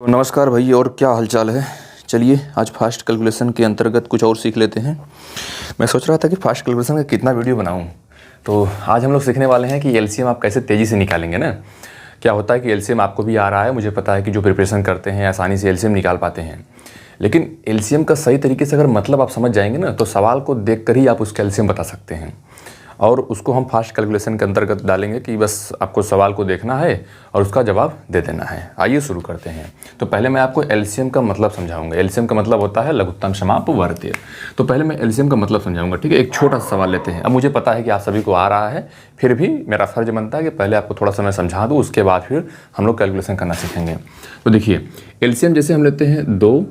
तो नमस्कार भाई, और क्या हालचाल है। चलिए आज फास्ट कैलकुलेशन के अंतर्गत कुछ और सीख लेते हैं। मैं सोच रहा था कि फास्ट कैलकुलेशन का कितना वीडियो बनाऊं। तो आज हम लोग सीखने वाले हैं कि एलसीएम आप कैसे तेज़ी से निकालेंगे ना। क्या होता है कि एलसीएम आपको भी आ रहा है, मुझे पता है कि जो प्रिपरेशन करते हैं आसानी से एलसीएम निकाल पाते हैं, लेकिन एलसीएम का सही तरीके से अगर मतलब आप समझ जाएंगे ना तो सवाल को देख कर ही आप उसका एलसीएम बता सकते हैं। और उसको हम फास्ट कैलकुलेशन के अंतर्गत डालेंगे कि बस आपको सवाल को देखना है और उसका जवाब दे देना है। आइए शुरू करते हैं। तो पहले मैं आपको एलसीएम का मतलब समझाऊंगा। एलसीएम का मतलब होता है लघुत्तम समाप्त वर्ग। तो पहले मैं एलसीएम का मतलब समझाऊंगा, ठीक है। एक छोटा सा सवाल लेते हैं। अब मुझे पता है कि आप सभी को आ रहा है, फिर भी मेरा फर्ज बनता है कि पहले आपको थोड़ा सा मैं समझा दूँ, उसके बाद फिर हम लोग कैलकुलेशन करना सीखेंगे। तो देखिए एलसीएम जैसे हम लेते हैं 2,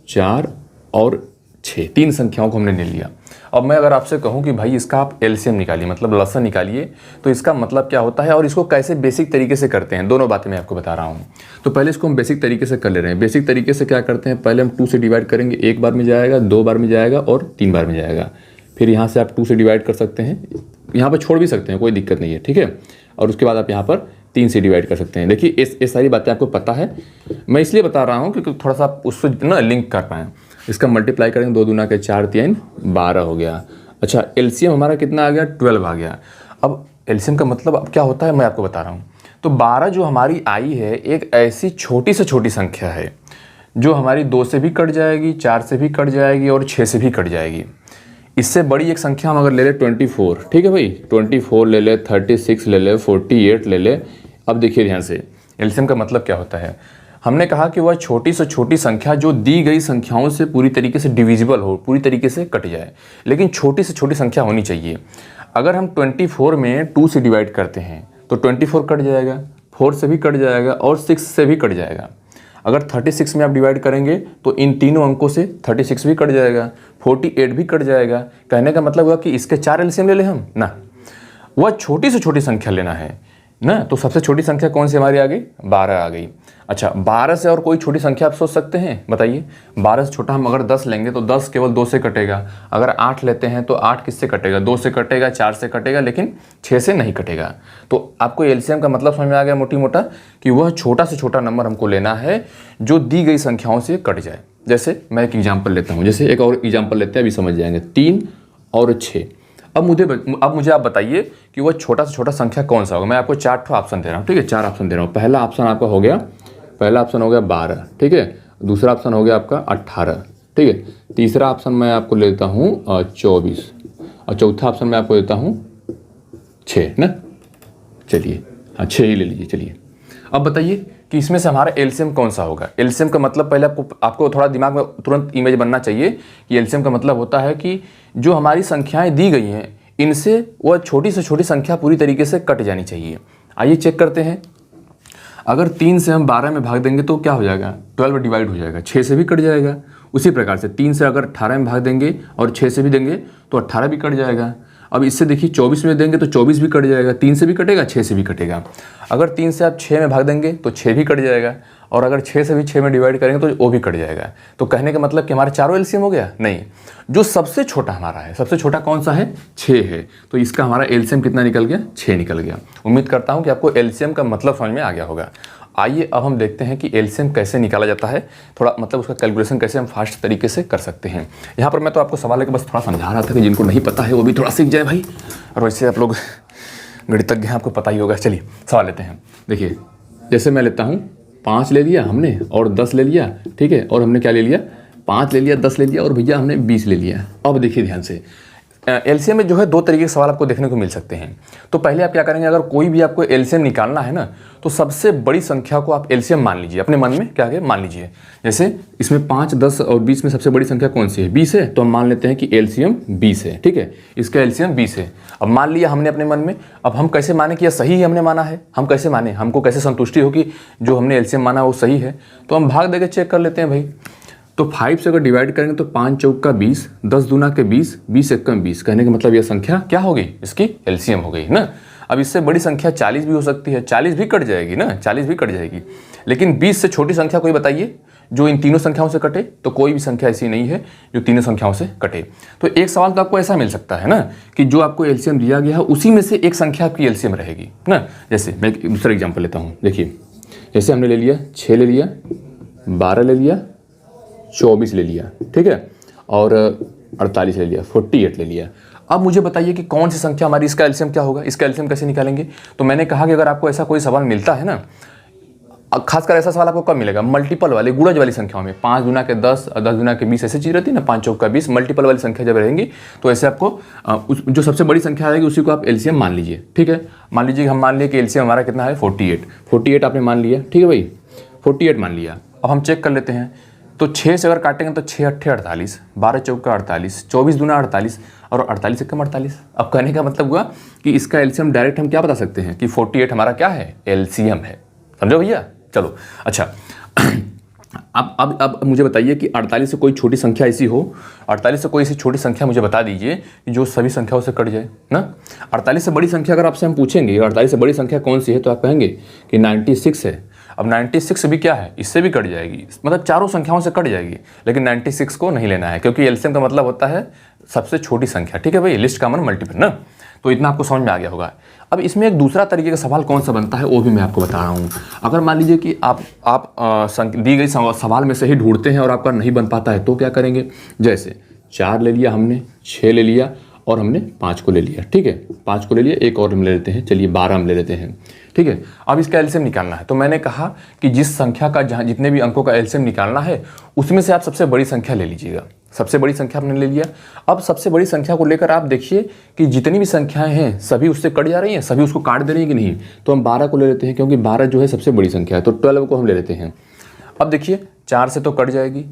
4 और 6, 3 संख्याओं को हमने ले लिया। अब मैं अगर आपसे कहूं कि भाई इसका आप एलसीएम निकालिए, मतलब लसन निकालिए, तो इसका मतलब क्या होता है और इसको कैसे बेसिक तरीके से करते हैं, दोनों बातें मैं आपको बता रहा हूं। तो पहले इसको हम बेसिक तरीके से कर ले रहे हैं। बेसिक तरीके से क्या करते हैं, पहले हम 2 से डिवाइड करेंगे। 1 बार में जाएगा, 2 बार में जाएगा और 3 बार में जाएगा। फिर यहाँ से आप 2 से डिवाइड कर सकते हैं, यहाँ पर छोड़ भी सकते हैं, कोई दिक्कत नहीं है, ठीक है। और उसके बाद आप यहाँ पर 3 से डिवाइड कर सकते हैं। देखिए ये सारी बातें आपको पता है, मैं इसलिए बता रहा हूँ क्योंकि थोड़ा सा आप उससे ना लिंक कर पाएँ। इसका मल्टीप्लाई करेंगे, 2 दूना के 4, 3 12 हो गया। अच्छा, एलसीएम हमारा कितना आ गया, 12 आ गया। अब एलसीएम का मतलब अब क्या होता है मैं आपको बता रहा हूँ। तो 12 जो हमारी आई है, एक ऐसी छोटी से छोटी संख्या है जो हमारी 2 से भी कट जाएगी, 4 से भी कट जाएगी और 6 से भी कट जाएगी। इससे बड़ी एक संख्या हम अगर ले ले 24, ठीक है भाई, 24 ले ले, 36 ले ले, 48 ले ले। अब देखिए ध्यान से, एलसीएम का मतलब क्या होता है। हमने कहा कि वह छोटी से छोटी संख्या जो दी गई संख्याओं से पूरी तरीके से डिविजिबल हो, पूरी तरीके से कट जाए, लेकिन छोटी से छोटी संख्या होनी चाहिए। अगर हम 24 में 2 से डिवाइड करते हैं तो 24 कट जाएगा, 4 से भी कट जाएगा और 6 से भी कट जाएगा। अगर 36 में आप डिवाइड करेंगे तो इन तीनों अंकों से 36 भी कट जाएगा, 48 भी कट जाएगा। कहने का मतलब हुआ कि इसके 4 एलसीएम ले लें हम ना, वह छोटी से छोटी संख्या लेना है ना। तो सबसे छोटी संख्या कौन सी हमारी आ गई, 12 आ गई। अच्छा, 12 से और कोई छोटी संख्या आप सोच सकते हैं, बताइए। 12 से छोटा हम अगर 10 लेंगे तो 10 केवल 2 से कटेगा। अगर 8 लेते हैं तो 8 किससे कटेगा, 2 से कटेगा, 4 से कटेगा, लेकिन 6 से नहीं कटेगा। तो आपको एलसीएम का मतलब समझ में आ गया मोटी मोटा, कि वह छोटा से छोटा नंबर हमको लेना है जो दी गई संख्याओं से कट जाए। जैसे मैं एक एग्जाम्पल लेता हूँ, जैसे एक और एग्जाम्पल लेते हैं, अभी समझ जाएंगे। 3 और 6। अब मुझे आप बताइए कि वह छोटा से छोटा संख्या कौन सा होगा। मैं आपको 4 ऑप्शन दे रहा हूँ, ठीक है, 4 ऑप्शन दे रहा हूँ। पहला ऑप्शन आपका हो गया 12, ठीक है। दूसरा ऑप्शन हो गया आपका 18, ठीक है। तीसरा ऑप्शन मैं आपको लेता हूँ 24 और चौथा ऑप्शन मैं आपको देता हूँ 6 ना। चलिए हाँ, 6 ही ले लीजिए। चलिए अब बताइए कि इसमें से हमारा एलसीएम कौन सा होगा। एलसीएम का मतलब पहले आपको थोड़ा दिमाग में तुरंत इमेज बनना चाहिए कि एलसीएम का मतलब होता है कि जो हमारी संख्याएं दी गई हैं इनसे वह छोटी से छोटी संख्या पूरी तरीके से कट जानी चाहिए। आइए चेक करते हैं। अगर 3 से हम 12 में भाग देंगे तो क्या हो जाएगा, 12 डिवाइड हो जाएगा, 6 से भी कट जाएगा। उसी प्रकार से 3 से अगर 18 में भाग देंगे और 6 से भी देंगे तो 18 भी कट जाएगा। अब इससे देखिए 24 में देंगे तो 24 भी कट जाएगा, 3 से भी कटेगा, 6 से भी कटेगा। अगर 3 से आप 6 में भाग देंगे तो 6 भी कट जाएगा, और अगर 6 से भी 6 में डिवाइड करेंगे तो वो भी कट जाएगा। तो कहने का मतलब कि हमारे चारों एलसीएम हो गया नहीं। जो सबसे छोटा हमारा है, सबसे छोटा कौन सा है, 6 है। तो इसका हमारा एलसीएम कितना निकल गया, 6 निकल गया। उम्मीद करता हूँ कि आपको एलसीएम का मतलब समझ में आ गया होगा। आइए अब हम देखते हैं कि एलसीएम कैसे निकाला जाता है, थोड़ा मतलब उसका कैलकुलेशन कैसे हम फास्ट तरीके से कर सकते हैं। यहाँ पर मैं तो आपको सवाल है कि बस थोड़ा समझा रहा था कि जिनको नहीं पता है वो भी थोड़ा सीख जाए भाई। और वैसे आप लोग गणितज्ञ हैं, आपको पता ही होगा। चलिए सवाल लेते हैं। देखिए जैसे मैं लेता हूँ 5 ले लिया हमने और 10 ले लिया, ठीक है। और हमने क्या ले लिया, 5 ले लिया, 10 ले लिया और भैया हमने 20 ले लिया। अब देखिए ध्यान से, एलसीएम में जो है 2 तरीके के सवाल आपको देखने को मिल सकते हैं। तो पहले आप क्या करेंगे, अगर कोई भी आपको एलसीएम निकालना है ना तो सबसे बड़ी संख्या को आप एलसीएम मान लीजिए, अपने मन में क्या है मान लीजिए। जैसे इसमें 5, 10 और 20 में सबसे बड़ी संख्या कौन सी है, 20 है। तो हम मान लेते हैं कि एलसीएम 20 है, ठीक है। इसका एलसीएम 20 है। अब मान लिया हमने अपने मन में। अब हम कैसे माने कि यह सही है, हमने माना है। हम कैसे माने, हमको कैसे संतुष्टि हो कि जो हमने एलसीएम माना वो सही है। तो हम भाग देकर चेक कर लेते हैं भाई। तो 5 से अगर डिवाइड करेंगे तो 5 चौक का 20, 10 दूना के 20, 20 एक कम 20। कहने का मतलब यह संख्या क्या हो गई, इसकी एलसीएम हो गई ना। अब इससे बड़ी संख्या 40 भी हो सकती है, 40 भी कट जाएगी ना, 40 भी कट जाएगी। लेकिन 20 से छोटी संख्या कोई बताइए जो इन तीनों संख्याओं से कटे। तो कोई भी संख्या ऐसी नहीं है जो तीनों संख्याओं से कटे। तो एक सवाल तो आपको ऐसा मिल सकता है ना कि जो आपको एलसीएम दिया गया है उसी में से एक संख्या आपकी एलसीएम रहेगी ना। जैसे मैं एक दूसरा एग्जाम्पल लेता हूँ। देखिए जैसे हमने ले लिया 6 ले लिया, 12 ले लिया, 24 ले लिया, ठीक है, और 48 ले लिया, 48 ले लिया। अब मुझे बताइए कि कौन सी संख्या हमारी, इसका एलसीएम क्या होगा, इसका एलसीएम कैसे निकालेंगे। तो मैंने कहा कि अगर आपको ऐसा कोई सवाल मिलता है ना, खासकर ऐसा सवाल आपको कब मिलेगा, मल्टीपल वाले, गुणज वाली संख्याओं में, 5 गुना के 10, 10 गुना के 20 ऐसी चीज़ रहती है ना, 5 चौक का 20, मल्टीपल वाली संख्या जब रहेंगी तो ऐसे आपको जो सबसे बड़ी संख्या आएगी उसी को आप एलसीएम मान लीजिए, ठीक है। मान लीजिए हम मान लिए कि एलसीएम हमारा कितना है 48 आपने मान लिया, ठीक है भाई, 48 मान लिया। अब हम चेक कर लेते हैं, तो 6 से अगर काटेंगे तो 6 अट्ठे 48, 12 चौका 48, 24 दूना 48 और 48 से कम 48। अब कहने का मतलब हुआ कि इसका एलसीएम डायरेक्ट हम क्या बता सकते हैं कि 48 हमारा क्या है, एलसीएम है। समझो भैया, चलो अच्छा। अब मुझे बताइए कि 48 से कोई छोटी संख्या ऐसी हो, 48 से कोई ऐसी छोटी संख्या मुझे बता दीजिए जो सभी संख्याओं से कट जाए ना। 48 से बड़ी संख्या अगर आपसे हम पूछेंगे 48 से बड़ी संख्या कौन सी है, तो आप कहेंगे कि 96 है। अब 96 भी क्या है, इससे भी कट जाएगी, मतलब चारों संख्याओं से कट जाएगी, लेकिन 96 को नहीं लेना है क्योंकि एलसीएम का मतलब होता है सबसे छोटी संख्या, ठीक है भाई, लिस्ट कॉमन मल्टीपल ना। तो इतना आपको समझ में आ गया होगा। अब इसमें एक दूसरा तरीके का सवाल कौन सा बनता है वो भी मैं आपको बता रहा हूँ। अगर मान लीजिए कि आप दी गई सवाल में से ही ढूंढते हैं और आपका नहीं बन पाता है तो क्या करेंगे, जैसे 4 ले लिया हमने, 6 ले लिया और हमने 5 को ले लिया, ठीक है, 5 को ले लिया, एक और हम ले लेते हैं, चलिए 12 हम ले लेते हैं, ठीक है। अब इसका एलसीएम निकालना है, तो मैंने कहा कि जिस संख्या का जहाँ जितने भी अंकों का एलसीएम निकालना है उसमें से आप सबसे बड़ी संख्या ले लीजिएगा। सबसे बड़ी संख्या आपने ले लिया। अब सबसे बड़ी संख्या को लेकर आप देखिए कि जितनी भी संख्याएं हैं सभी उससे कट जा रही हैं, सभी उसको काट दे रही हैं कि नहीं। तो हम 12 को ले लेते हैं क्योंकि 12 जो है सबसे बड़ी संख्या है, तो 12 को हम ले लेते हैं। अब देखिए 4 से तो कट जाएगी,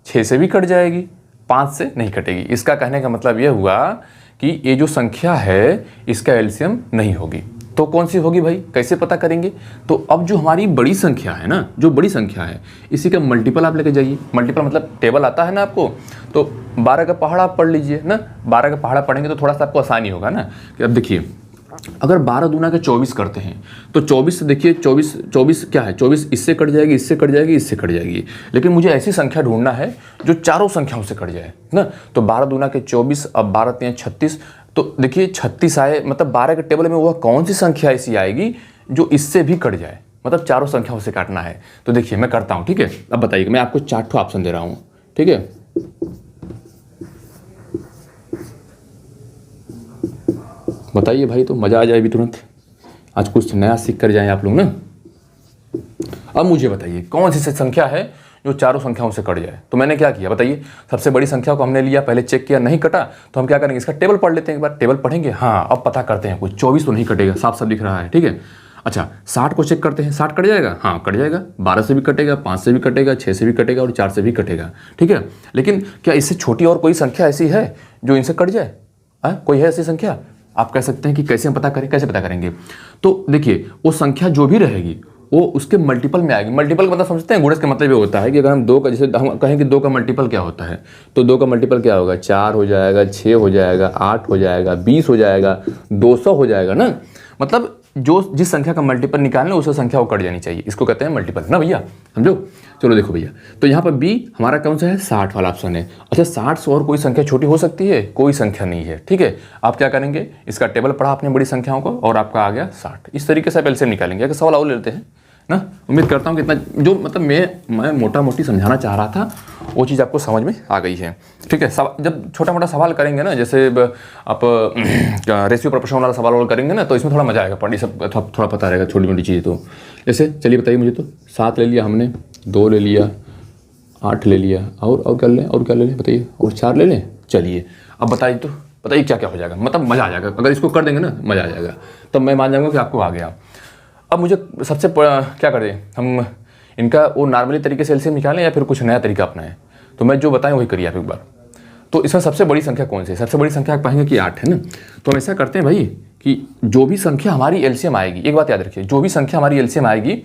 6 से भी कट जाएगी, 5 से नहीं कटेगी। इसका कहने का मतलब यह हुआ कि ये जो संख्या है इसका एलसीएम नहीं होगी। तो कौन सी होगी भाई, कैसे पता करेंगे। तो अब जो हमारी बड़ी संख्या है ना, जो बड़ी संख्या है इसी का मल्टीपल आप लेके जाइए। मल्टीपल मतलब टेबल आता है ना आपको, तो 12 का पहाड़ा आप पढ़ लीजिए ना। 12 का पहाड़ा पढ़ेंगे तो थोड़ा सा आपको आसानी होगा ना। कि अब देखिए अगर 12 दूना के 24 करते हैं तो 24 से देखिए 24 क्या है, 24 इससे कट जाएगी, इससे कट जाएगी, इससे कट जाएगी। लेकिन मुझे ऐसी संख्या ढूंढना है जो चारों संख्याओं से कट जाए ना। तो 12 दूना के 24, अब 12 3 36, तो देखिए 36 आए, मतलब 12 के टेबल में वह कौन सी संख्या ऐसी आएगी जो इससे भी कट जाए, मतलब चारों संख्याओं से काटना है। तो देखिए मैं करता हूँ, ठीक है। अब बताइए, मैं आपको 4 ऑप्शन दे रहा हूँ, ठीक है। बताइए भाई, तो मज़ा आ जाए भी तुरंत, आज कुछ नया सीख कर जाएं आप लोग ना। अब मुझे बताइए कौन सी संख्या है जो चारों संख्याओं से कट जाए। तो मैंने क्या किया बताइए, सबसे बड़ी संख्या को हमने लिया, पहले चेक किया, नहीं कटा तो हम क्या करेंगे, इसका टेबल पढ़ लेते हैं। एक बार टेबल पढ़ेंगे, हाँ अब पता करते हैं कुछ। 24 तो नहीं कटेगा, साफ साफ दिख रहा है, ठीक है। अच्छा 60 को चेक करते हैं, 60 कट जाएगा, हाँ कट जाएगा। 12 से भी कटेगा, 5 से भी कटेगा, 6 से भी कटेगा और 4 से भी कटेगा, ठीक है। लेकिन क्या इससे छोटी और कोई संख्या ऐसी है जो इनसे कट जाए? कोई है ऐसी संख्या? आप कह सकते हैं कि कैसे हम पता करें, कैसे पता करेंगे। तो देखिए वो संख्या जो भी रहेगी वो उसके मल्टीपल में आएगी। मल्टीपल मतलब समझते हैं, गुणज का मतलब ये होता है कि अगर हम 2 का, जैसे हम कहें कि 2 का मल्टीपल क्या होता है, तो 2 का मल्टीपल क्या होगा, 4 हो जाएगा, 6 हो जाएगा, 8 हो जाएगा, 20 हो जाएगा, 200 हो जाएगा ना। मतलब जो जिस संख्या का मल्टीपल निकालना उस संख्या को कट जानी चाहिए, इसको कहते हैं मल्टीपल ना भैया, समझो। चलो देखो भैया, तो यहाँ पर बी हमारा कौन सा है, 60 वाला ऑप्शन है। अच्छा 60 से और कोई संख्या छोटी हो सकती है? कोई संख्या नहीं है, ठीक है। आप क्या करेंगे, इसका टेबल पढ़ा आपने बड़ी संख्याओं को और आपका आ गया 60। इस तरीके से आप एलसीएम निकालेंगे। अगर सवाल और लेते हैं ना, उम्मीद करता हूँ कि इतना जो मतलब मैं मोटा मोटी समझाना चाह रहा था वो चीज़ आपको समझ में आ गई है, ठीक है। जब छोटा मोटा सवाल करेंगे ना, जैसे आप रेशियो प्रोपोर्शन वाला सवाल करेंगे ना, तो इसमें थोड़ा मजा आएगा, पढ़ी सब थोड़ा पता रहेगा, छोटी मोटी चीज़ें। तो जैसे चलिए बताइए मुझे, तो 7 ले लिया हमने, 2 ले लिया, 8 ले लिया, और क्या लें, और क्या ले लें बताइए, और 4 ले लें। चलिए अब बताइए, तो बताइए क्या क्या हो जाएगा, मतलब मज़ा आ जाएगा। अगर इसको कर देंगे ना मज़ा आ जाएगा, तब मैं मान जाऊँगा कि आपको आ गया। अब मुझे सबसे क्या करें, हम इनका वो नॉर्मली तरीके से एलसीएम निकालें या फिर कुछ नया तरीका अपनाएं। तो मैं जो बताएं वही करिए आप एक बार। तो इसमें सबसे बड़ी संख्या कौन सी है? सबसे बड़ी संख्या आप कहेंगे कि 8 है ना। तो हम ऐसा करते हैं भाई कि जो भी संख्या हमारी एलसीएम आएगी, एक बात याद रखिए, जो भी संख्या हमारी एलसीएम आएगी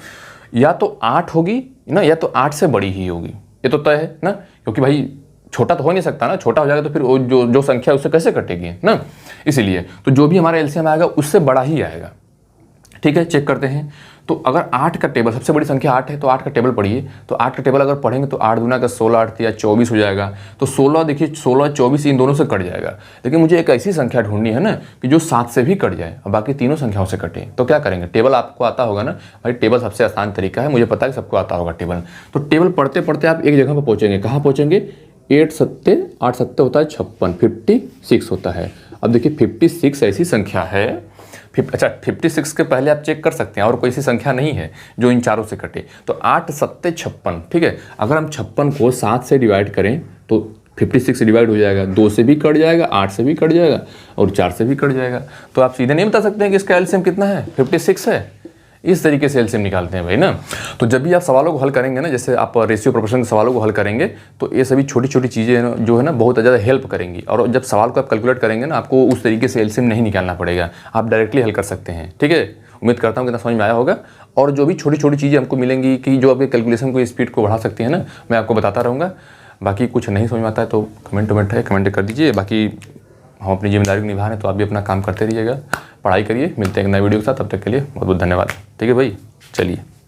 या तो 8 होगी ना, या तो 8 से बड़ी ही होगी, ये तो तय है ना। क्योंकि भाई छोटा तो हो नहीं सकता ना, छोटा हो जाएगा तो फिर जो संख्या उससे कैसे कटेगी ना। इसीलिए तो जो भी हमारा एलसीएम आएगा उससे बड़ा ही आएगा, ठीक है। चेक करते हैं, तो अगर 8 का टेबल, सबसे बड़ी संख्या 8 है तो 8 का टेबल पढ़िए। तो 8 का टेबल अगर पढ़ेंगे तो 8 दूना का 16, 8 या 24 हो जाएगा। तो 16 देखिए 16, 24 इन दोनों से कट जाएगा। लेकिन मुझे एक ऐसी संख्या ढूंढनी है ना कि जो 7 से भी कट जाए और बाकी तीनों संख्याओं से कटे। तो क्या करेंगे, टेबल आपको आता होगा ना भाई, टेबल सबसे आसान तरीका है, मुझे पता है कि सबको आता होगा टेबल। तो टेबल पढ़ते पढ़ते आप एक जगह पर पहुँचेंगे, कहाँ पहुँचेंगे, 8 सत्ते 8 सत्ते होता है 56, 56 होता है। अब देखिए 56 ऐसी संख्या है, अच्छा 56 के पहले आप चेक कर सकते हैं और कोई ऐसी संख्या नहीं है जो इन चारों से कटे। तो 8 सत्ते 56, ठीक है। अगर हम 56 को 7 से डिवाइड करें तो 56 से डिवाइड हो जाएगा, 2 से भी कट जाएगा, 8 से भी कट जाएगा और 4 से भी कट जाएगा। तो आप सीधे नहीं बता सकते हैं कि इसका एलसीएम कितना है, 56 है। इस तरीके से एलसीएम निकालते हैं भाई ना। तो जब भी आप सवालों को हल करेंगे ना, जैसे आप रेशियो प्रोपोर्शन के सवालों को हल करेंगे तो ये सभी छोटी छोटी चीज़ें जो है ना बहुत ज़्यादा हेल्प करेंगी। और जब सवाल को आप कैलकुलेट करेंगे ना, आपको उस तरीके से एलसीएम नहीं निकालना पड़ेगा, आप डायरेक्टली हल कर सकते हैं, ठीक है। उम्मीद करता हूँ कितना समझ में आया होगा। और जो भी छोटी छोटी चीज़ें हमको मिलेंगी कि जो आपके कैलकुलेशन को स्पीड को बढ़ा सकती है ना, मैं आपको बताता रहूँगा। बाकी कुछ नहीं समझ में आता है तो कमेंट कर दीजिए। बाकी हम अपनी जिम्मेदारी को निभा रहे हैं तो आप भी अपना काम करते रहिएगा, पढ़ाई करिए। मिलते हैं एक नए वीडियो के साथ, तब तक के लिए बहुत बहुत धन्यवाद। ठीक है भाई, चलिए।